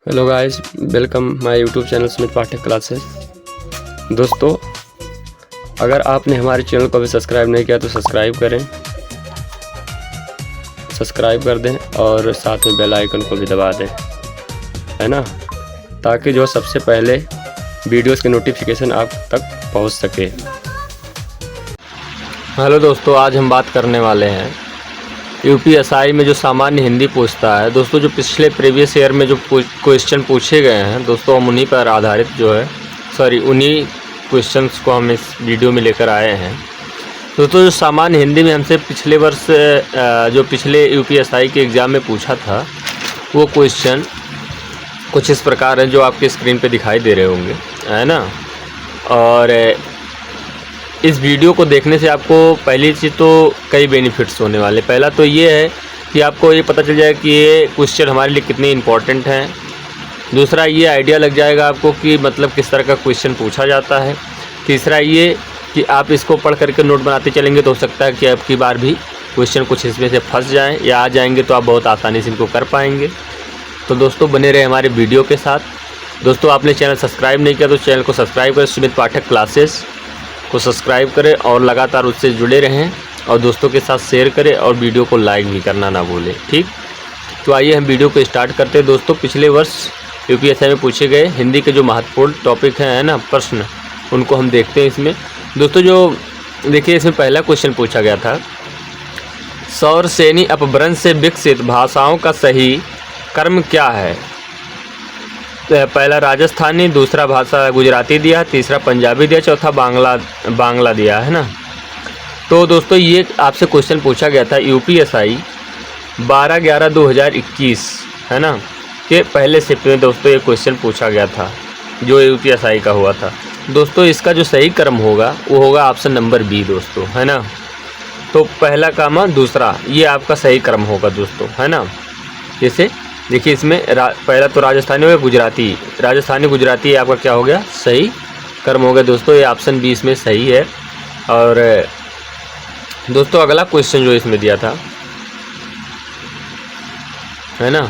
Hello guys, welcome my YouTube channel Sumit Pathak classes. दोस्तों, अगर आपने हमारे चैनल को अभी सब्सक्राइब नहीं किया तो सब्सक्राइब कर दें और साथ में बेल आइकन को भी दबा दें, है ना, ताकि जो सबसे पहले वीडियोस के नोटिफिकेशन आप तक पहुंच सके। हेलो दोस्तों, आज हम बात करने वाले हैं यूपीएसआई में जो सामान्य हिंदी पूछता है। दोस्तों, जो पिछले प्रीवियस ईयर में जो क्वेश्चन पूछे गए हैं दोस्तों, हम उन्हीं पर आधारित उन्हीं क्वेश्चंस को हम इस वीडियो में लेकर आए हैं। दोस्तों, जो सामान्य हिंदी में हमसे पिछले वर्ष जो पिछले यूपीएसआई के एग्ज़ाम में पूछा था, वो क्वेश्चन कुछ इस प्रकार हैं जो आपके स्क्रीन पे दिखाई दे रहे होंगे, है ना। और इस वीडियो को देखने से आपको पहली चीज़ तो कई बेनिफिट्स होने वाले। पहला तो ये है कि आपको ये पता चल जाएगा कि ये क्वेश्चन हमारे लिए कितने इम्पोर्टेंट हैं। दूसरा, ये आइडिया लग जाएगा आपको कि मतलब किस तरह का क्वेश्चन पूछा जाता है। तीसरा ये कि आप इसको पढ़ करके नोट बनाते चलेंगे तो हो सकता है कि आपकी बार भी क्वेश्चन कुछ इसमें से फंस जाएँ या आ जाएंगे, तो आप बहुत आसानी से इनको कर पाएंगे। तो दोस्तों, बने रहे हमारे वीडियो के साथ। दोस्तों, आपने चैनल सब्सक्राइब नहीं किया तो चैनल को सब्सक्राइब करें, सुमित पाठक क्लासेस को सब्सक्राइब करें और लगातार उससे जुड़े रहें और दोस्तों के साथ शेयर करें और वीडियो को लाइक भी करना ना भूलें। ठीक, तो आइए हम वीडियो को स्टार्ट करते हैं। दोस्तों, पिछले वर्ष यूपीएसआई में पूछे गए हिंदी के जो महत्वपूर्ण टॉपिक हैं, है ना, प्रश्न, उनको हम देखते हैं इसमें। दोस्तों, जो देखिए, इसमें पहला क्वेश्चन पूछा गया था, सौर श्रेणी अपभ्रंश से विकसित भाषाओं का सही कर्म क्या है। पहला राजस्थानी, दूसरा भाषा गुजराती दिया, तीसरा पंजाबी दिया, चौथा बांग्ला दिया, है ना। तो दोस्तों, ये आपसे क्वेश्चन पूछा गया था यूपीएसआई 12/11/2021, है ना, के पहले शिफ्ट में। दोस्तों, ये क्वेश्चन पूछा गया था जो यूपीएसआई का हुआ था। दोस्तों, इसका जो सही क्रम होगा वो होगा ऑप्शन नंबर बी दोस्तों, है ना। तो पहला कामा दूसरा, ये आपका सही क्रम होगा दोस्तों, है ना। जैसे देखिए, इसमें पहला तो राजस्थानी हो गया, राजस्थानी गुजराती आपका क्या हो गया, सही कर्म हो गया दोस्तों। ये ऑप्शन बी इसमें सही है। और दोस्तों, अगला क्वेश्चन जो इसमें दिया था, है ना,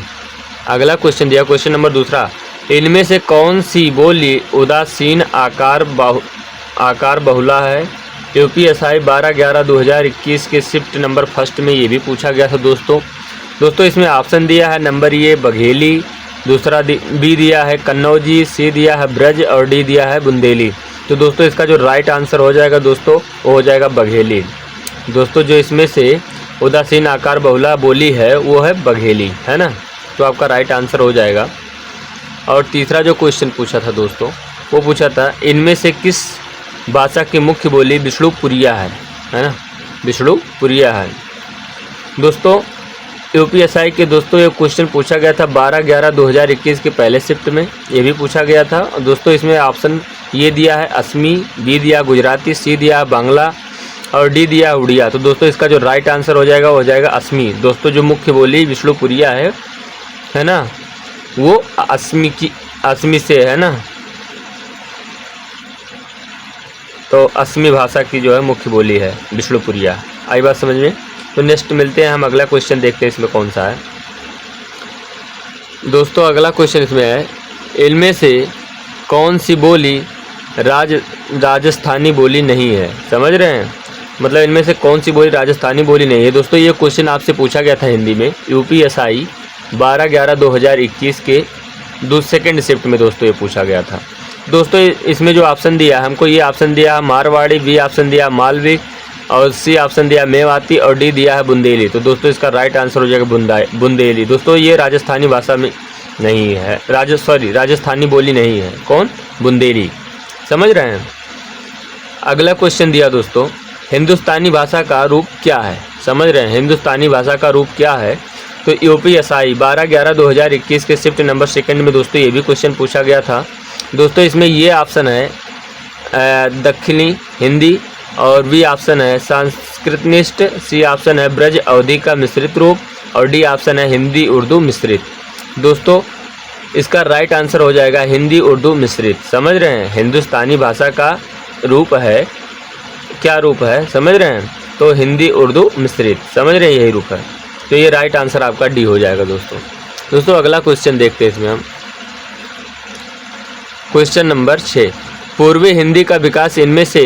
अगला क्वेश्चन दिया, क्वेश्चन नंबर दूसरा, इनमें से कौन सी बोली उदासीन आकार बहुला है। यूपीएसआई 12/11/2021 के शिफ्ट नंबर फर्स्ट में ये भी पूछा गया था दोस्तों। इसमें ऑप्शन दिया है नंबर ए बघेली, दूसरा बी दिया है कन्नौजी, सी दिया है ब्रज और डी दिया है बुंदेली। तो दोस्तों, इसका जो राइट आंसर हो जाएगा दोस्तों, वो हो जाएगा बघेली। दोस्तों, जो इसमें से उदासीन आकार बहुला बोली है वो है बघेली, है ना। तो आपका राइट आंसर हो जाएगा। और तीसरा जो क्वेश्चन पूछा था दोस्तों, वो पूछा था, इनमें से किस भाषा की मुख्य बोली विष्णुपुरिया है ना, विष्णुपुरिया है। दोस्तों, यूपीएसआई के दोस्तों ये क्वेश्चन पूछा गया था 12/11/2021 के पहले शिफ्ट में, ये भी पूछा गया था दोस्तों। इसमें ऑप्शन ये दिया है असमी, बी दिया गुजराती, सी दिया बांग्ला और डी दिया उड़िया। तो दोस्तों, इसका जो राइट आंसर हो जाएगा वो हो जाएगा असमी। दोस्तों, जो मुख्य बोली विष्णुपुरिया है ना, वो असमी से है ना। तो असमी भाषा की जो है मुख्य बोली है विष्णुपुरिया। आई बात समझ में। तो नेक्स्ट मिलते हैं, हम अगला क्वेश्चन देखते हैं इसमें कौन सा है। दोस्तों, अगला क्वेश्चन इसमें है, इनमें से कौन सी बोली राजस्थानी बोली नहीं है। समझ रहे हैं, मतलब इनमें से कौन सी बोली राजस्थानी बोली नहीं है। दोस्तों, ये क्वेश्चन आपसे पूछा गया था हिंदी में यूपीएसआई 12/11/2021 के सेकेंड शिफ्ट में दोस्तों, ये पूछा गया था। दोस्तों, इसमें जो ऑप्शन दिया हमको, ये ऑप्शन दिया मारवाड़ी, बी ऑप्शन दिया मालवी और सी ऑप्शन दिया मेवाती और डी दिया है बुंदेली। तो दोस्तों, इसका राइट आंसर हो जाएगा बुंदेली। दोस्तों, ये राजस्थानी भाषा में नहीं है, राजस्थानी बोली नहीं है। कौन? बुंदेली। समझ रहे हैं। अगला क्वेश्चन दिया दोस्तों, हिंदुस्तानी भाषा का रूप क्या है। समझ रहे हैं, हिंदुस्तानी भाषा का रूप क्या है। तो यूपीएसआई 12/11/2021 के शिफ्ट नंबर सेकंड में दोस्तों ये भी क्वेश्चन पूछा गया था दोस्तों। इसमें ये ऑप्शन है दक्षिणी हिंदी और बी ऑप्शन है संस्कृतनिष्ठ, सी ऑप्शन है ब्रज अवधि का मिश्रित रूप और डी ऑप्शन है हिंदी उर्दू मिश्रित। दोस्तों, इसका राइट आंसर हो जाएगा हिंदी उर्दू मिश्रित। समझ रहे हैं, हिंदुस्तानी भाषा का रूप है, क्या रूप है, समझ रहे हैं, तो हिंदी उर्दू मिश्रित। समझ रहे हैं, यही रूप है। तो ये राइट आंसर आपका डी हो जाएगा दोस्तों। अगला क्वेश्चन देखते हैं इसमें हम। क्वेश्चन नंबर 6, पूर्वी हिंदी का विकास इनमें से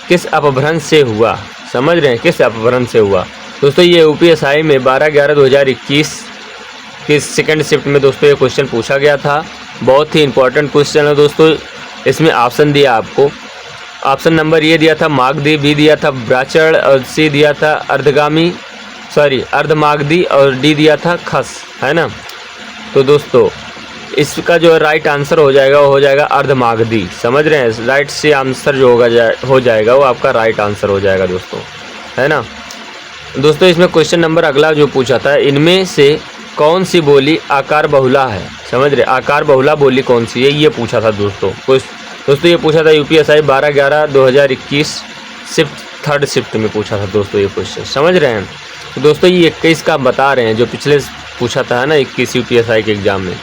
किस अपभ्रंश से हुआ? समझ रहे हैं, किस अपभ्रंश से हुआ? दोस्तों ये यूपीएसआई में 12/11/2021 की सेकंड शिफ्ट में दोस्तों ये क्वेश्चन पूछा गया था। बहुत ही इंपॉर्टेंट क्वेश्चन है दोस्तों। इसमें ऑप्शन दिया आपको, ऑप्शन नंबर ये दिया था मागधी, बी दिया था ब्राचड़ और सी दिया था अर्धमागधी और डी दिया था खस, है ना। तो दोस्तों इसका जो राइट आंसर हो जाएगा वो हो जाएगा अर्धमागधी। समझ रहे हैं, राइट से आंसर जो हो जाएगा वो आपका राइट आंसर हो जाएगा दोस्तों, है ना। दोस्तों इसमें क्वेश्चन नंबर अगला जो पूछा था, इनमें से कौन सी बोली आकार बहुला है? समझ रहे, आकार बहुला बोली कौन सी है, ये पूछा था दोस्तों। दोस्तों ये पूछा था यूपीएसआई 12/11/2021 शिफ्ट थर्ड शिफ्ट में पूछा था दोस्तों ये क्वेश्चन। समझ रहे हैं। तो दोस्तों ये 21 का बता रहे हैं जो पिछले पूछा था, है ना, 21 यूपीएसआई के एग्ज़ाम में।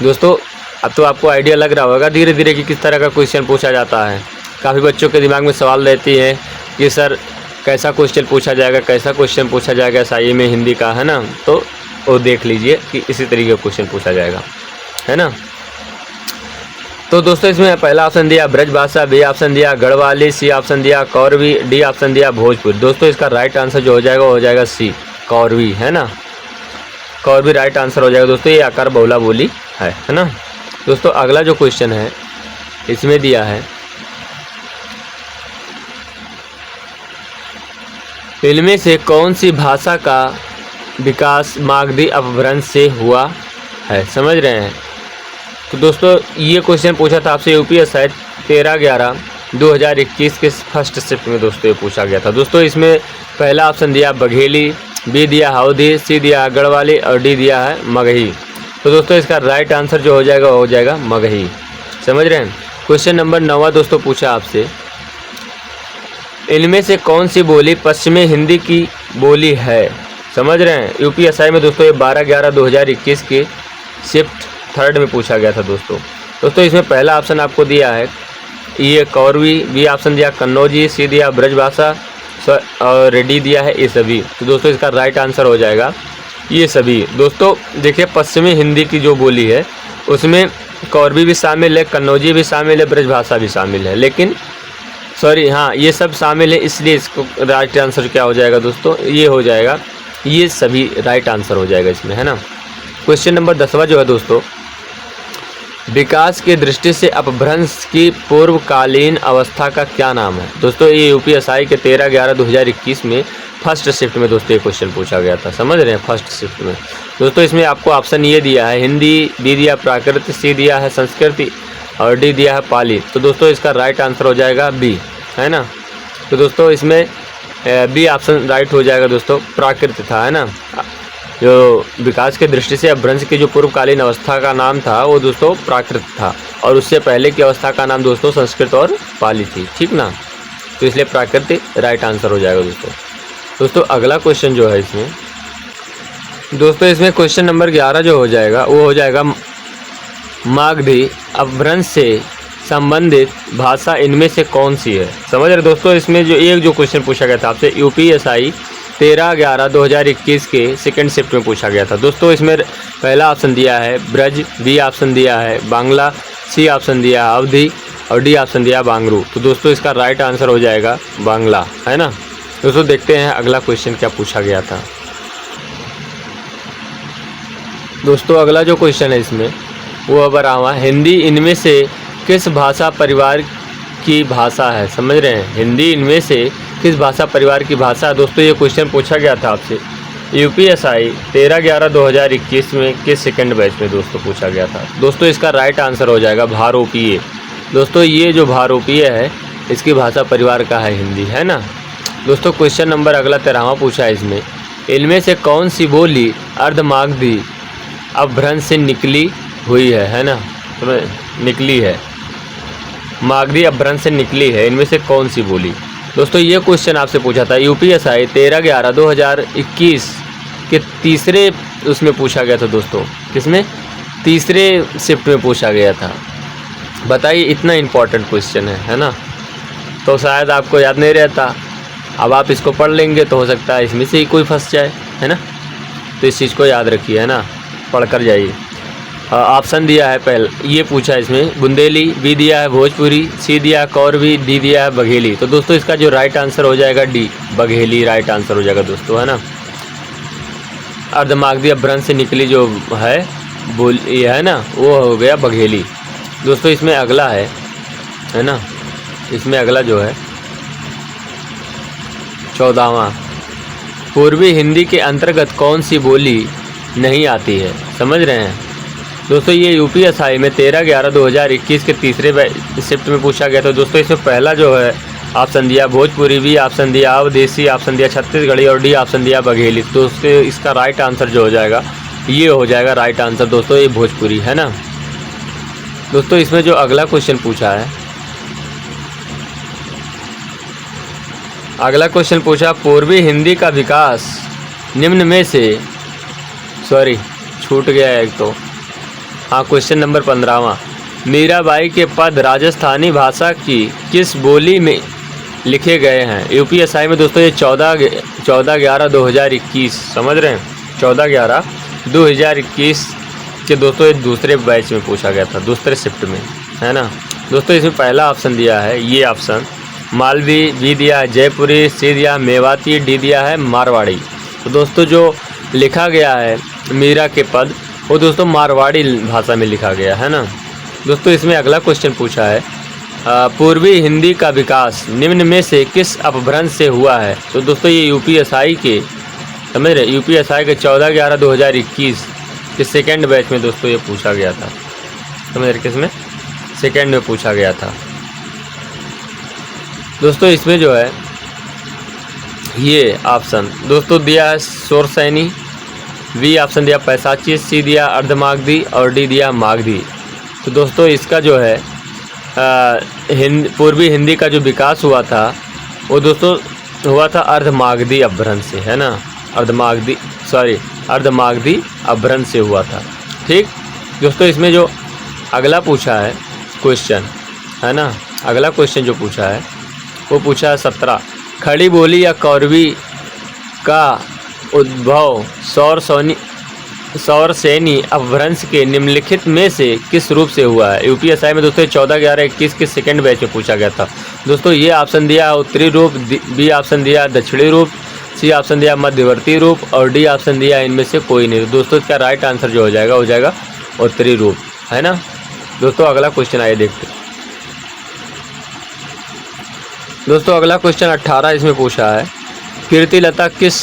दोस्तों अब तो आपको आइडिया लग रहा होगा धीरे धीरे कि किस तरह का क्वेश्चन पूछा जाता है। काफ़ी बच्चों के दिमाग में सवाल रहती है कि सर कैसा क्वेश्चन पूछा जाएगा, कैसा क्वेश्चन पूछा जाएगा एसआई में हिंदी का, है ना। तो वो देख लीजिए कि इसी तरीके का क्वेश्चन पूछा जाएगा, है ना। तो दोस्तों इसमें पहला ऑप्शन दिया ब्रजभाषा, बी ऑप्शन दिया गढ़वाली, सी ऑप्शन दिया कौरवी, डी ऑप्शन दिया भोजपुरी। दोस्तों इसका राइट आंसर जो हो जाएगा वो हो जाएगा सी कौरवी, है ना। कौरवी राइट आंसर हो जाएगा दोस्तों। ये आकार बहुला बोली है ना। दोस्तों अगला जो क्वेश्चन है इसमें दिया है, इनमें से कौन सी भाषा का विकास मागधी अपभ्रंश से हुआ है? समझ रहे हैं। तो दोस्तों ये क्वेश्चन पूछा था आपसे यूपीएसआई 13/11/2021 के फर्स्ट शिफ्ट में दोस्तों ये पूछा गया था। दोस्तों इसमें पहला ऑप्शन दिया बघेली, बी दिया हाउदी, सी दिया गढ़वाली और डी दिया है मगही। तो दोस्तों इसका राइट आंसर जो हो जाएगा मगही। समझ रहे हैं। क्वेश्चन नंबर 9 दोस्तों पूछा आपसे, इनमें से कौन सी बोली पश्चिमी हिंदी की बोली है? समझ रहे हैं। यूपीएसआई में दोस्तों ये 12/11/2021 के शिफ्ट थर्ड में पूछा गया था दोस्तों इसमें पहला ऑप्शन आपको दिया है ये कौरवी, बी ऑप्शन दिया कन्नौजी, सी दिया ब्रजभाषा और डी दिया है ये सभी। तो दोस्तों इसका राइट आंसर हो जाएगा ये सभी। दोस्तों देखिए पश्चिमी हिंदी की जो बोली है उसमें कौरवी भी शामिल है, कन्नौजी भी शामिल है, ब्रजभाषा भी शामिल है, लेकिन हाँ ये सब शामिल है, इसलिए इसको राइट आंसर क्या हो जाएगा दोस्तों, ये हो जाएगा, ये सभी राइट आंसर हो जाएगा इसमें, है ना। क्वेश्चन नंबर 10वां जो है दोस्तों, विकास की दृष्टि से अपभ्रंश की पूर्वकालीन अवस्था का क्या नाम है? दोस्तों ये यूपीएसआई के 13/11/2021 में फर्स्ट शिफ्ट में दोस्तों ये क्वेश्चन पूछा गया था। समझ रहे हैं, फर्स्ट शिफ्ट में। दोस्तों इसमें आपको ऑप्शन ये दिया है हिंदी, बी दिया प्राकृत, सी दिया है संस्कृति और डी दिया है पाली। तो दोस्तों इसका राइट आंसर हो जाएगा बी, है ना। तो दोस्तों इसमें बी ऑप्शन राइट हो जाएगा दोस्तों, प्राकृत था, है ना। जो विकास के दृष्टि से अपभ्रंश की जो पूर्वकालीन अवस्था का नाम था वो दोस्तों प्राकृत था, और उससे पहले की अवस्था का नाम दोस्तों संस्कृत और पाली थी, ठीक ना। तो इसलिए प्राकृत राइट आंसर हो जाएगा दोस्तों अगला क्वेश्चन जो है इसमें इसमें क्वेश्चन नंबर 11 जो हो जाएगा वो हो जाएगा मागधी अपभ्रंश से संबंधित भाषा इनमें से कौन सी है? समझ रहे दोस्तों। इसमें जो क्वेश्चन पूछा गया था आपसे यूपीएसआई 13/11/2021 के सेकंड शिफ्ट में पूछा गया था दोस्तों। इसमें पहला ऑप्शन दिया है ब्रज, बी ऑप्शन दिया है बांग्ला, सी ऑप्शन दिया है अवधी और डी ऑप्शन दिया बांगरू। तो दोस्तों इसका राइट आंसर हो जाएगा बांग्ला, है ना। दोस्तों देखते हैं अगला क्वेश्चन क्या पूछा गया था। दोस्तों अगला जो क्वेश्चन है इसमें वो बना हुआ हिंदी इनमें से किस भाषा परिवार की भाषा है? समझ रहे हैं, हिंदी इनमें से किस भाषा परिवार की भाषा है? दोस्तों ये क्वेश्चन पूछा गया था आपसे यूपीएसआई 13/11/2021 में किस सेकंड बैच में दोस्तों पूछा गया था। दोस्तों इसका राइट आंसर हो जाएगा भारोपीय। दोस्तों ये जो भारोपीय है इसकी भाषा परिवार का है हिंदी, है ना। दोस्तों क्वेश्चन नंबर अगला 13वां पूछा है इसमें, इनमें से कौन सी बोली अर्धमागधी अपभ्रंश से निकली हुई है ना। निकली है, मागधी अपभ्रंश से निकली है, इनमें से कौन सी बोली? दोस्तों ये क्वेश्चन आपसे पूछा था यूपीएसआई 13/11/2021 के तीसरे उसमें पूछा गया था दोस्तों। किसमें? तीसरे शिफ्ट में पूछा गया था। बताइए, इतना इम्पोर्टेंट क्वेश्चन है ना। तो शायद आपको याद नहीं रहता, अब आप इसको पढ़ लेंगे तो हो सकता है इसमें से ही कोई फंस जाए, है ना। तो इस चीज़ को याद रखिए, है ना, पढ़ कर जाइए। ऑप्शन दिया है पहले ये पूछा इसमें बुंदेली, बी दिया है भोजपुरी, सी दिया है कौरवी, डी दिया है बघेली। तो दोस्तों इसका जो राइट आंसर हो जाएगा डी, बघेली राइट आंसर हो जाएगा दोस्तों, है ना। अर्धमागधी अपभ्रंश से निकली जो है बोल ये है ना, वो हो गया बघेली। दोस्तों इसमें अगला है ना, इसमें अगला जो है 14वां, पूर्वी हिंदी के अंतर्गत कौन सी बोली नहीं आती है, समझ रहे हैं दोस्तों। ये यूपीएसआई में 13/11/2021 के तीसरे शिफ्ट में पूछा गया था दोस्तों। इसमें पहला जो है ऑप्शन दिया भोजपुरी, बी ऑप्शन दिया अवधेसी, ऑप्शन दिया छत्तीसगढ़ी और डी ऑप्शन दिया बघेली। तो इसका राइट आंसर जो हो जाएगा ये हो जाएगा राइट आंसर दोस्तों, ये भोजपुरी है ना। दोस्तों इसमें जो अगला क्वेश्चन पूछा है, अगला क्वेश्चन पूछा पूर्वी हिंदी का विकास निम्न में से, सॉरी छूट गया है एक तो, हाँ क्वेश्चन नंबर 15वां, मीराबाई के पद राजस्थानी भाषा की किस बोली में लिखे गए हैं। यूपीएसआई में दोस्तों ये 14/11/2021 समझ रहे हैं, 14/11/2021 के दोस्तों ये दूसरे बैच में पूछा गया था, दूसरे शिफ्ट में, है ना। दोस्तों इसमें पहला ऑप्शन दिया है ये ऑप्शन मालवी, बी दिया है जयपुरी, सी दिया है मेवाती, डी दिया है मारवाड़ी। तो दोस्तों जो लिखा गया है मीरा के पद वो दोस्तों मारवाड़ी भाषा में लिखा गया है ना। दोस्तों इसमें अगला क्वेश्चन पूछा है पूर्वी हिंदी का विकास निम्न में से किस अपभ्रंश से हुआ है। तो दोस्तों ये यूपीएसआई के समझ रहे, यूपीएसआई के 14/11/2021 के सेकेंड बैच में दोस्तों ये पूछा गया था, समझ रहे, किसमें सेकेंड में पूछा गया था दोस्तों। इसमें जो है ये ऑप्शन दोस्तों दिया है शोरसैनी, बी ऑप्शन दिया पैसाची, सी दिया अर्धमागधी और डी दिया मागधी। तो दोस्तों इसका जो है पूर्वी हिंदी का जो विकास हुआ था वो दोस्तों हुआ था अर्धमागधी अपभ्रंश से, है ना, अर्धमागधी अपभ्रंश से हुआ था। ठीक दोस्तों इसमें जो अगला पूछा है क्वेश्चन, है ना, अगला क्वेश्चन जो पूछा है वो पूछा है 17, खड़ी बोली या कौरवी का उद्भव सौरसेनी अपभ्रंश के निम्नलिखित में से किस रूप से हुआ है। यूपीएसआई में दोस्तों 14/11/21 के सेकंड बैच में पूछा गया था दोस्तों। ये ऑप्शन दिया उत्तरी रूप, बी ऑप्शन दिया दक्षिणी रूप, सी ऑप्शन दिया मध्यवर्ती रूप और डी ऑप्शन दिया इनमें से कोई नहीं। दोस्तों इसका राइट आंसर जो हो जाएगा उत्तरी रूप, है ना। दोस्तों अगला क्वेश्चन आइए देखते हैं दोस्तों। अगला क्वेश्चन 18 इसमें पूछा है कीर्तिलता किस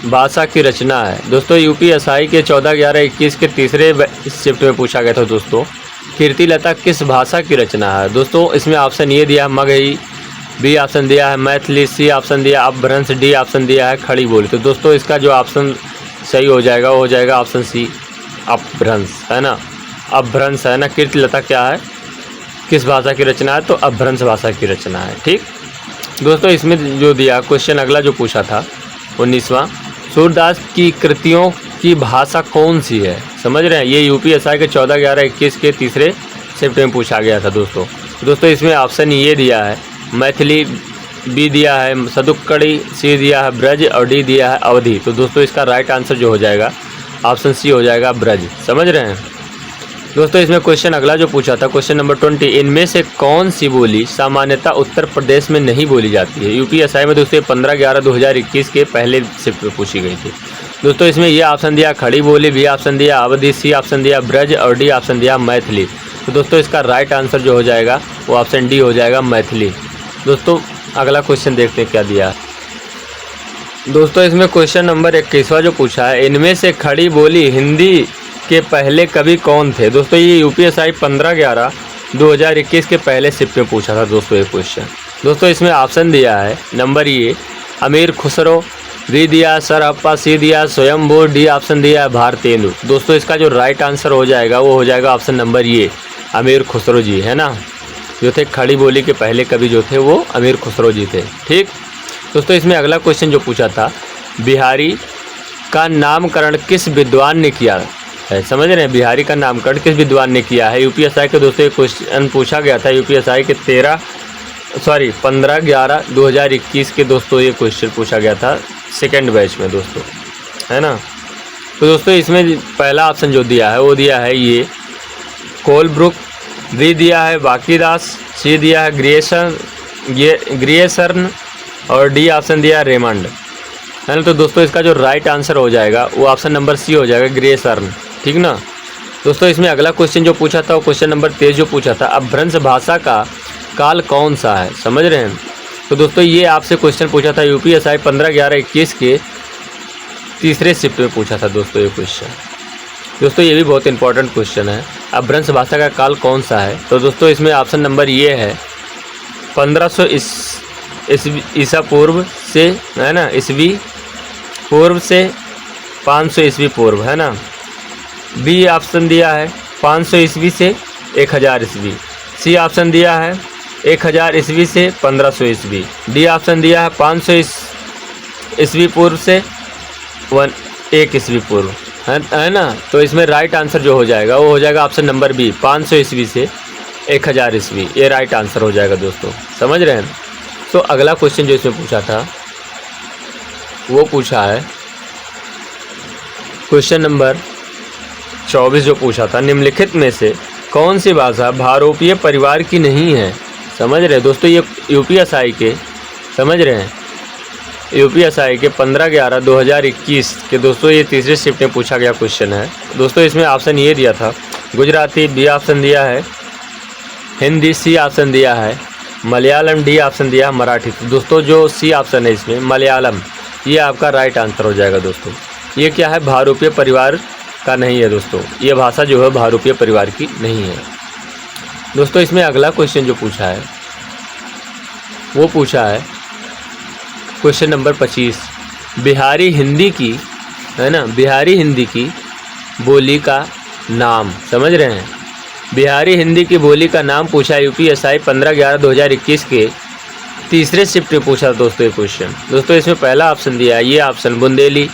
भाषा की रचना है। दोस्तों यूपीएसआई के 14/11/21 के तीसरे शिफ्ट में पूछा गया था दोस्तों, कीर्तिलता किस भाषा की रचना है। दोस्तों इसमें ऑप्शन ये दिया है मगही, बी ऑप्शन दिया है मैथिली, सी ऑप्शन दिया अपभ्रंश, डी ऑप्शन दिया है खड़ी बोली। तो दोस्तों इसका जो ऑप्शन सही हो जाएगा वो हो जाएगा ऑप्शन सी अपभ्रंश, है ना, अपभ्रंश, है ना। कीर्तिलता क्या है, किस भाषा की रचना है, तो अपभ्रंश भाषा की रचना है। ठीक दोस्तों इसमें जो दिया क्वेश्चन अगला जो पूछा था 19वां, सूरदास की कृतियों की भाषा कौन सी है। समझ रहे हैं, ये यूपीएसआई के 14/11/21 के तीसरे शिफ्ट में पूछा गया था दोस्तों। इसमें ऑप्शन ये दिया है मैथिली, बी दिया है सदुक्कड़ी, सी दिया है ब्रज और डी दिया है अवधि। तो दोस्तों इसका राइट आंसर जो हो जाएगा ऑप्शन सी हो जाएगा ब्रज, समझ रहे हैं दोस्तों। इसमें क्वेश्चन अगला जो पूछा था क्वेश्चन नंबर 20, इनमें से कौन सी बोली सामान्यतः उत्तर प्रदेश में नहीं बोली जाती है। यूपीएसआई में दोस्तों 15/11/2021 के पहले शिफ्ट में पूछी गई थी दोस्तों। इसमें ये ऑप्शन दिया खड़ी बोली, बी ऑप्शन दिया अवधि, सी ऑप्शन दिया ब्रज और डी ऑप्शन दिया मैथिली। तो दोस्तों इसका राइट आंसर जो हो जाएगा वो ऑप्शन डी हो जाएगा मैथिली। दोस्तों अगला क्वेश्चन देखते हैं क्या दिया दोस्तों। इसमें क्वेश्चन नंबर 21वां जो पूछा है, इनमें से खड़ी बोली हिंदी के पहले कवि कौन थे। दोस्तों ये यूपीएसआई 15/11/2021 के पहले शिफ्ट में पूछा था दोस्तों ये क्वेश्चन। दोस्तों इसमें ऑप्शन दिया है नंबर ये अमीर खुसरो, बी दिया सरहप्पा, सी दिया स्वयंभू, डी ऑप्शन दिया भारतेंदु। दोस्तों इसका जो राइट आंसर हो जाएगा वो हो जाएगा ऑप्शन नंबर ये अमीर खुसरो जी, है ना, जो थे खड़ी बोली के पहले कवि जो थे वो अमीर खुसरो जी थे। ठीक दोस्तों इसमें अगला क्वेश्चन जो पूछा था बिहारी का नामकरण किस विद्वान ने किया है। समझ रहे हैं, बिहारी का नामकरण किस विद्वान ने किया है। यूपीएसआई के दोस्तों क्वेश्चन पूछा गया था यूपीएसआई के 15/11/2021 के दोस्तों ये क्वेश्चन पूछा गया था सेकेंड बैच में दोस्तों, है ना। तो दोस्तों इसमें पहला ऑप्शन जो दिया है वो दिया है ये कोलब्रुक, बी दिया है बाकीदास, सी दिया है ग्रियर्सन और डी ऑप्शन दिया है रेमंड, है ना। तो दोस्तों इसका जो राइट आंसर हो जाएगा वो ऑप्शन नंबर सी हो जाएगा, ग्रियर्सन, ठीक ना। दोस्तों इसमें अगला क्वेश्चन जो पूछा था वो क्वेश्चन नंबर 23 जो पूछा था, अपभ्रंश भाषा का काल कौन सा है, समझ रहे हैं। तो दोस्तों ये आपसे क्वेश्चन पूछा था यूपीएसआई 15/11/21 के तीसरे शिफ्ट में पूछा था दोस्तों ये क्वेश्चन। दोस्तों ये भी बहुत इंपॉर्टेंट क्वेश्चन है, अपभ्रंश भाषा का काल कौन सा है। तो दोस्तों इसमें ऑप्शन नंबर ये है 1500 ईसा पूर्व से, है ना, ईस्वी पूर्व से 500 ईस्वी पूर्व, है ना। बी ऑप्शन दिया है 500 ईस्वी से 1000 ईस्वी, सी ऑप्शन दिया है 1000 ईस्वी से 1500 ईस्वी, डी ऑप्शन दिया है 500 ईस्वी पूर्व से 1 ईस्वी पूर्व, है ना। तो इसमें राइट आंसर जो हो जाएगा वो हो जाएगा ऑप्शन नंबर बी, 500 ईस्वी से 1000 ईस्वी, ये राइट आंसर हो जाएगा दोस्तों, समझ रहे हैं। तो अगला क्वेश्चन जो इसमें पूछा था वो पूछा है क्वेश्चन नंबर 24 जो पूछा था, निम्नलिखित में से कौन सी भाषा भारोपीय परिवार की नहीं है, समझ रहे हैं दोस्तों। ये यूपीएसआई के, समझ रहे हैं, यूपीएसआई के 15/11/2021 के दोस्तों ये तीसरे शिफ्ट में पूछा गया क्वेश्चन है दोस्तों। इसमें ऑप्शन ये दिया था गुजराती, बी ऑप्शन दिया है हिंदी, सी ऑप्शन दिया है मलयालम, डी ऑप्शन दिया है मराठी। तो दोस्तों जो सी ऑप्शन है इसमें मलयालम, ये आपका राइट आंसर हो जाएगा दोस्तों। ये क्या है, भारोपीय परिवार का नहीं है दोस्तों, ये भाषा जो है भारोपीय परिवार की नहीं है दोस्तों। इसमें अगला क्वेश्चन जो पूछा है वो पूछा है क्वेश्चन नंबर 25, बिहारी हिंदी की, है ना, बिहारी हिंदी की बोली का नाम, समझ रहे हैं। बिहारी हिंदी की बोली का नाम पूछा यूपीएसआई 15/11/2021 के तीसरे शिफ्ट में पूछा दोस्तों ये क्वेश्चन। दोस्तों इसमें पहला ऑप्शन दिया है ये ऑप्शन बुंदेली,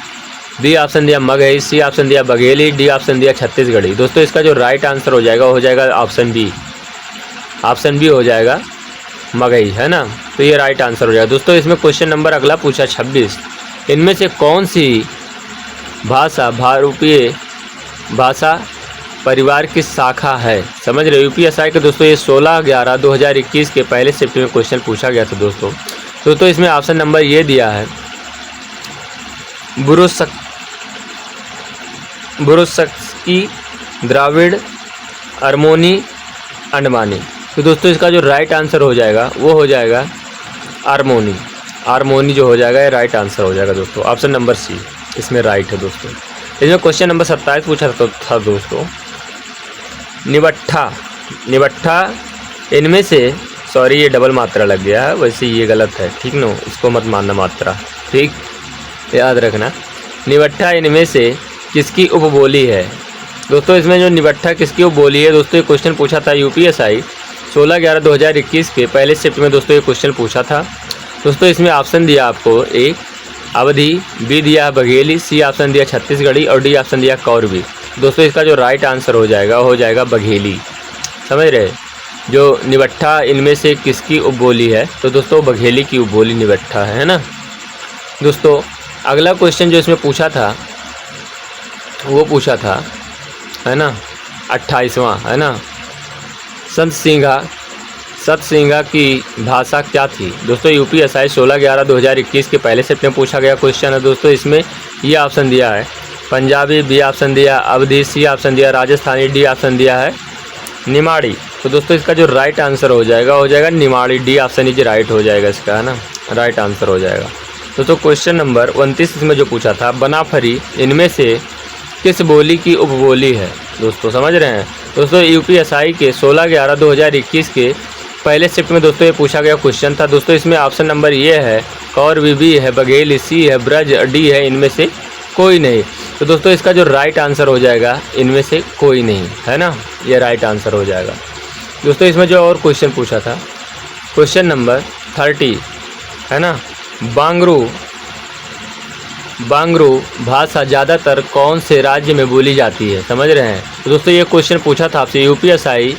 बी ऑप्शन दिया मगही, सी ऑप्शन दिया बघेली, डी ऑप्शन दिया छत्तीसगढ़ी। दोस्तों इसका जो राइट आंसर हो जाएगा ऑप्शन बी, ऑप्शन बी हो जाएगा मगही, है ना। तो ये राइट आंसर हो जाएगा दोस्तों। इसमें क्वेश्चन नंबर अगला पूछा 26, इनमें से कौन सी भाषा भारोपीय भाषा परिवार की शाखा है, समझ रहे। यूपीएसआई के दोस्तों ये 16/11/2021 के पहले शिफ्ट में क्वेश्चन पूछा गया था दोस्तों इसमें ऑप्शन नंबर ये दिया है बुरुशकी, द्राविड़, अरमोनी, अंडमानी। तो दोस्तों इसका जो राइट आंसर हो जाएगा वो हो जाएगा आर्मोनी, आर्मोनी जो हो जाएगा ये राइट आंसर हो जाएगा दोस्तों। ऑप्शन नंबर सी इसमें राइट है दोस्तों। इसमें क्वेश्चन नंबर 27 पूछा था दोस्तों, निबट्ठा इनमें से, सॉरी ये डबल मात्रा लग गया है, वैसे ये गलत है, ठीक ना, इसको मत मानना मात्रा, ठीक, याद रखना। निबट्ठा इनमें से किसकी उपबोली है दोस्तों। इसमें जो निबट्ठा किसकी उपबोली है दोस्तों, ये क्वेश्चन पूछा था यूपीएसआई 16/11/2021 के पहले शिफ्ट में दोस्तों ये क्वेश्चन पूछा था दोस्तों। इसमें ऑप्शन दिया आपको ए अवधी, बी दिया बघेली, सी ऑप्शन दिया छत्तीसगढ़ी और डी ऑप्शन दिया कौरवी। दोस्तों इसका जो राइट आंसर हो जाएगा बघेली, समझ रहे। जो निबट्ठा इनमें से किसकी उपबोली है, तो दोस्तों बघेली की उपबोली निबट्ठा है ना दोस्तों। अगला क्वेश्चन जो इसमें पूछा था वो पूछा था, है ना, 28वां, है ना, सतसिंगा की भाषा क्या थी दोस्तों। यूपीएसआई 16/11/2021 के पहले शिफ्ट में पूछा गया क्वेश्चन है दोस्तों। इसमें ये ऑप्शन दिया है पंजाबी, बी ऑप्शन दिया अवधी, सी ऑप्शन दिया राजस्थानी, डी ऑप्शन दिया है निमाड़ी। तो दोस्तों इसका जो राइट आंसर हो जाएगा Nimadi, D option is right हो जाएगा इसका, है ना, राइट आंसर हो जाएगा दोस्तों। क्वेश्चन नंबर 29 इसमें जो पूछा था, बनाफरी इनमें से किस बोली की उपबोली है दोस्तों, समझ रहे हैं दोस्तों। यूपीएसआई के 16/11/2021 के पहले शिफ्ट में दोस्तों ये पूछा गया क्वेश्चन था दोस्तों। इसमें ऑप्शन नंबर ये है कौरवी, बी है बघेली, सी है ब्रज, डी है इनमें से कोई नहीं। तो दोस्तों इसका जो राइट आंसर हो जाएगा इनमें से कोई नहीं, है ना, ये राइट आंसर हो जाएगा दोस्तों। इसमें जो और क्वेश्चन पूछा था क्वेश्चन नंबर 30, है ना, बांग्रू भाषा ज़्यादातर कौन से राज्य में बोली जाती है, समझ रहे हैं। तो दोस्तों ये क्वेश्चन पूछा था आपसे यूपीएसआई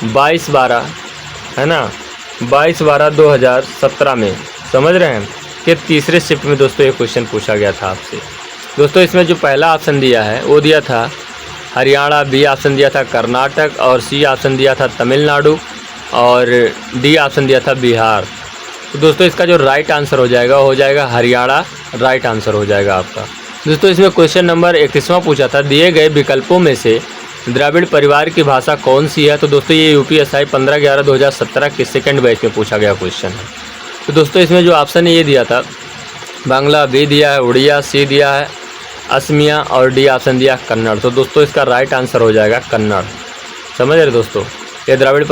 22/12, है ना, 22/12/2017 में, समझ रहे हैं, कि तीसरे शिफ्ट में दोस्तों ये क्वेश्चन पूछा गया था आपसे दोस्तों। इसमें जो पहला ऑप्शन दिया है वो दिया था हरियाणा, बी ऑप्शन दिया था कर्नाटक, और सी ऑप्शन दिया था तमिलनाडु, और डी ऑप्शन दिया था बिहार। तो दोस्तों इसका जो राइट आंसर हो जाएगा वो हो जाएगा हरियाणा, राइट आंसर हो जाएगा आपका। दोस्तों इसमें क्वेश्चन नंबर 31वां पूछा था, दिए गए विकल्पों में से द्राविड़ परिवार की भाषा कौन सी है। तो दोस्तों ये यूपीएसआई 15/11/2017 के सेकंड बैच में पूछा गया क्वेश्चन है। तो दोस्तों इसमें जो ऑप्शन ये दिया था बांग्ला, बी दिया है उड़िया, सी दिया है असमिया, और डी ऑप्शन दिया कन्नड़। तो दोस्तों इसका राइट आंसर हो जाएगा कन्नड़। समझ रहे दोस्तों, ये द्राविड़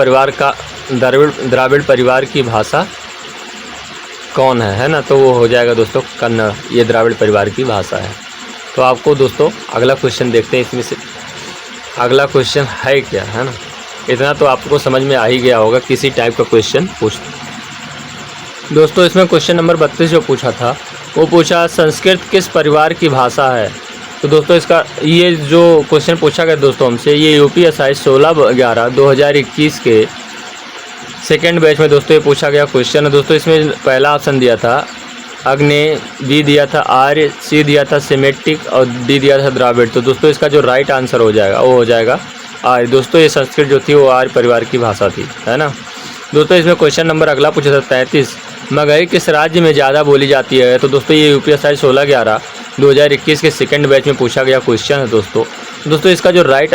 परिवार की भाषा कौन है ना, तो वो हो जाएगा दोस्तों कन्नड़, ये द्राविड़ परिवार की भाषा है। तो आपको दोस्तों अगला क्वेश्चन देखते हैं, इसमें से अगला क्वेश्चन है क्या, है ना। इतना तो आपको समझ में आ ही गया होगा किसी टाइप का क्वेश्चन दोस्तों इसमें क्वेश्चन नंबर 32 जो पूछा था वो पूछा संस्कृत किस परिवार की भाषा है। तो दोस्तों इसका ये जो क्वेश्चन पूछा गया दोस्तों हमसे, ये यूपीएसआई 16/11/2021 के सेकेंड बैच में दोस्तों ये पूछा गया क्वेश्चन है। दोस्तों इसमें पहला ऑप्शन दिया था अग्नेय, बी दिया था आर्य, सी दिया था सेमेटिक, और डी दिया था द्राविड़। तो दोस्तों इसका जो राइट आंसर हो जाएगा वो हो जाएगा आर्य। दोस्तों ये संस्कृत जो थी वो आर्य परिवार की भाषा थी, है ना। दोस्तों इसमें क्वेश्चन नंबर अगला पूछा था 33, मगही किस राज्य में ज़्यादा बोली जाती है। तो दोस्तों ये यूपीएसआई 16/11/2021 के सेकंड बैच में पूछा गया क्वेश्चन है दोस्तों इसका जो राइट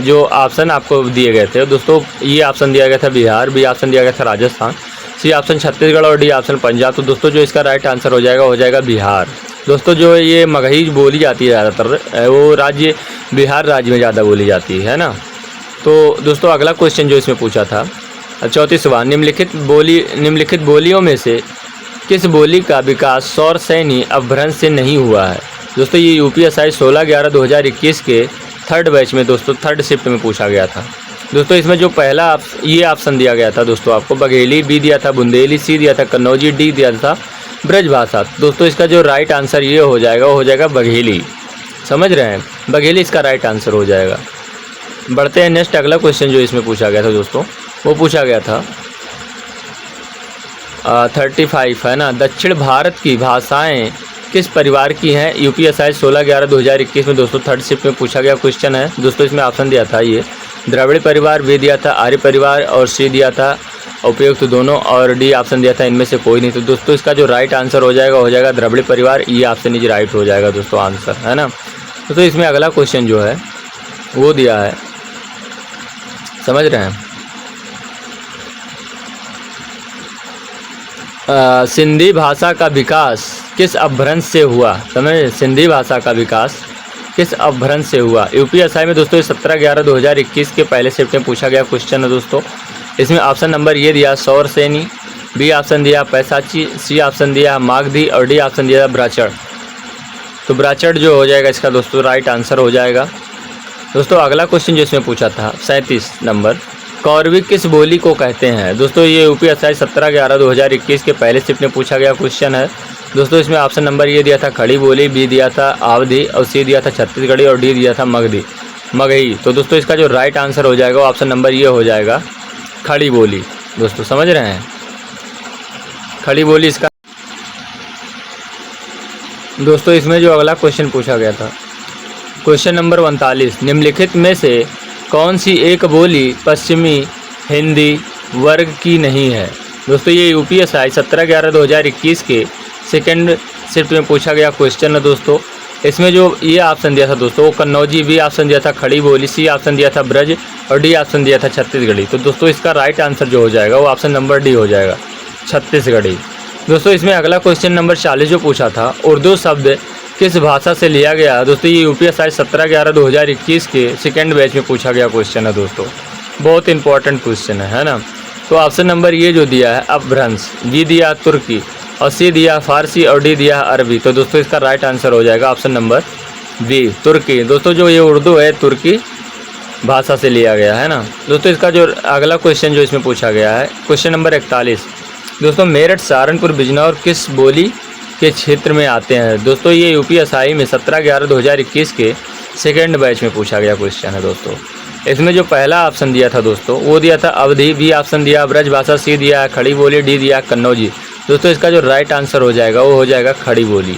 जो ऑप्शन आपको दिए गए थे दोस्तों, ये ऑप्शन दिया गया था बिहार, बी ऑप्शन दिया गया था राजस्थान, सी ऑप्शन छत्तीसगढ़, और डी ऑप्शन पंजाब। तो दोस्तों जो इसका राइट आंसर हो जाएगा बिहार। दोस्तों जो ये मगही बोली जाती है ज़्यादातर वो राज्य बिहार राज्य में ज़्यादा बोली जाती है ना। तो दोस्तों अगला क्वेश्चन जो इसमें पूछा था 34वां, निम्नलिखित बोलियों में से किस बोली का विकास सौर सैनी अपभ्रंश से नहीं हुआ है। दोस्तों ये यूपीएसआई 16/11/2021 के थर्ड बैच में दोस्तों थर्ड शिफ्ट में पूछा गया था। दोस्तों इसमें जो पहला ये ऑप्शन दिया गया था दोस्तों आपको बघेली, बी दिया था बुंदेली, सी दिया था कन्नौजी, डी दिया था ब्रजभाषा। दोस्तों इसका जो राइट आंसर ये हो जाएगा वो हो जाएगा बघेली। समझ रहे हैं, बघेली इसका राइट आंसर हो जाएगा। बढ़ते हैं नेक्स्ट अगला क्वेश्चन जो इसमें पूछा गया था दोस्तों, वो पूछा गया था 35 है ना, दक्षिण भारत की भाषाएं किस परिवार की हैं। यूपीएसआई 16/11/2021 में दोस्तों थर्ड शिफ्ट में पूछा गया क्वेश्चन है। दोस्तों इसमें ऑप्शन दिया था ये द्रविड़ परिवार, बी दिया था आर्य परिवार, और सी दिया था उपयुक्त दोनों, और डी ऑप्शन दिया था इनमें से कोई नहीं। तो दोस्तों इसका जो राइट आंसर हो जाएगा द्रविड़ परिवार, ये ऑप्शन इज राइट हो जाएगा दोस्तों आंसर, है ना। तो इसमें अगला क्वेश्चन जो है वो दिया है, समझ रहे हैं, सिंधी भाषा का विकास किस अपभ्रंश से हुआ। समझ, सिंधी भाषा का विकास किस अपभ्रंश से हुआ। यूपीएसआई में दोस्तों 17/11/2021 के पहले शिफ्ट में पूछा गया क्वेश्चन है दोस्तों। इसमें ऑप्शन नंबर ये दिया सौर सैनी, बी ऑप्शन दिया पैसाची, सी ऑप्शन दिया मागधी, और डी ऑप्शन दिया ब्राचड़। तो ब्राचड़ जो हो जाएगा इसका दोस्तों राइट आंसर हो जाएगा। दोस्तों अगला क्वेश्चन जो इसमें पूछा था 37 नंबर, कौरवी किस बोली को कहते हैं। दोस्तों ये यूपीएसआई 17/11/2021 के पहले शिफ्ट में पूछा गया क्वेश्चन है दोस्तों। इसमें ऑप्शन नंबर ये दिया था खड़ी बोली, बी दिया था अवधी, और सी दिया था छत्तीसगढ़ी, और डी दिया था मगही। तो दोस्तों इसका जो राइट आंसर हो जाएगा ऑप्शन नंबर ये हो जाएगा खड़ी बोली। दोस्तों समझ रहे हैं, खड़ी बोली इसका। दोस्तों इसमें जो अगला क्वेश्चन पूछा गया था क्वेश्चन नंबर 39, निम्नलिखित में से कौन सी एक बोली पश्चिमी हिंदी वर्ग की नहीं है। दोस्तों ये यूपीएसआई 17/11/2021 के सेकंड शिफ्ट में पूछा गया क्वेश्चन है दोस्तों। इसमें जो ये ऑप्शन दिया था दोस्तों वो कन्नौजी, बी ऑप्शन दिया था खड़ी बोली, सी ऑप्शन दिया था ब्रज, और डी ऑप्शन दिया था छत्तीसगढ़ी। तो दोस्तों इसका राइट आंसर जो हो जाएगा वो ऑप्शन नंबर डी हो जाएगा छत्तीसगढ़ी। दोस्तों इसमें अगला क्वेश्चन नंबर 40 जो पूछा था उर्दू शब्द किस भाषा से लिया गया। दोस्तों ये यूपीएसआई 17/11/2021 के सेकेंड बैच में पूछा गया क्वेश्चन है दोस्तों। बहुत इंपॉर्टेंट क्वेश्चन है ना। तो ऑप्शन नंबर ये जो दिया है अपभ्रंश, बी दिया तुर्की, और सी दिया फारसी, और डी दिया अरबी। तो दोस्तों इसका राइट आंसर हो जाएगा ऑप्शन नंबर बी तुर्की। दोस्तों जो ये उर्दू है तुर्की भाषा से लिया गया है ना। दोस्तों इसका जो अगला क्वेश्चन जो इसमें पूछा गया है क्वेश्चन नंबर 41, दोस्तों मेरठ, सहारनपुर, बिजनौर किस बोली के क्षेत्र में आते हैं। दोस्तों ये यूपीएसआई में 17/11/2021 के सेकेंड बैच में पूछा गया क्वेश्चन है दोस्तों। इसमें जो पहला ऑप्शन दिया था दोस्तों वो दिया था अवधी, बी ऑप्शन दिया ब्रजभाषा, सी दिया खड़ी बोली, डी दिया कन्नौजी। दोस्तों इसका जो राइट आंसर हो जाएगा वो हो जाएगा खड़ी बोली,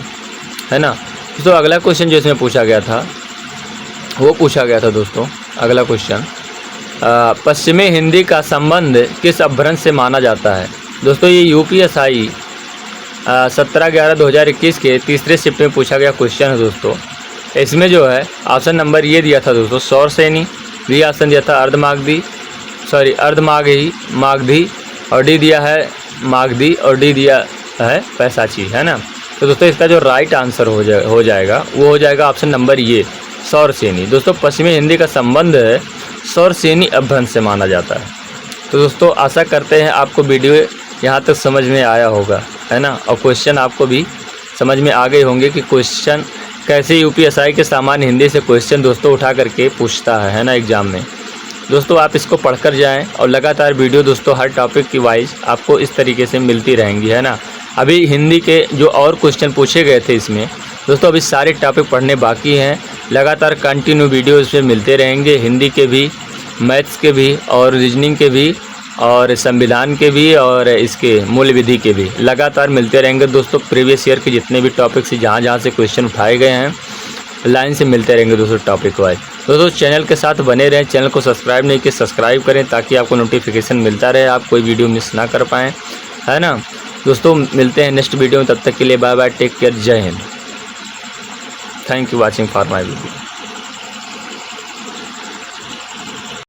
है ना। दोस्तों अगला क्वेश्चन जो इसमें पूछा गया था वो पूछा गया था दोस्तों। अगला क्वेश्चन, पश्चिमी हिंदी का संबंध किस अपभ्रंश से माना जाता है। दोस्तों ये यूपीएसआई 17/11/2021 के तीसरे शिफ्ट में पूछा गया क्वेश्चन है दोस्तों। इसमें जो है ऑप्शन नंबर ये दिया था दोस्तों सौरसेनी, बी ऑप्शन दिया था अर्धमागधी मागधी, और डी दिया है मागधी, और डी दिया है पैसाची, है ना। तो दोस्तों इसका जो राइट आंसर हो जाएगा वो हो जाएगा ऑप्शन नंबर ये सौरसेनी। दोस्तों पश्चिमी हिंदी का संबंध है सौरसेनी अपभ्रंश से माना जाता है। तो दोस्तों आशा करते हैं आपको वीडियो यहाँ तक समझ में आया होगा, है ना, और क्वेश्चन आपको भी समझ में आ गए होंगे कि क्वेश्चन कैसे यूपीएसआई के सामान्य हिंदी से क्वेश्चन दोस्तों उठा करके पूछता है ना एग्ज़ाम में। दोस्तों आप इसको पढ़कर जाएं और लगातार वीडियो दोस्तों हर टॉपिक की वाइज आपको इस तरीके से मिलती रहेंगी, है ना। अभी हिंदी के जो और क्वेश्चन पूछे गए थे इसमें दोस्तों अभी सारे टॉपिक पढ़ने बाकी हैं। लगातार कंटिन्यू वीडियो इसमें मिलते रहेंगे, हिंदी के भी, मैथ्स के भी, और रीजनिंग के भी, और संविधान के भी, और इसके मूल विधि के भी लगातार मिलते रहेंगे दोस्तों। प्रीवियस ईयर के जितने भी टॉपिक्स जहाँ से क्वेश्चन उठाए गए हैं लाइन से मिलते रहेंगे दोस्तों टॉपिक वाइज। दोस्तों चैनल के साथ बने रहें, चैनल को सब्सक्राइब नहीं किया सब्सक्राइब करें ताकि आपको नोटिफिकेशन मिलता रहे, आप कोई वीडियो मिस ना कर पाएँ, है ना। दोस्तों मिलते हैं नेक्स्ट वीडियो में, तब तक के लिए बाय बाय, टेक केयर, जय Hind. Thank you watching for my video.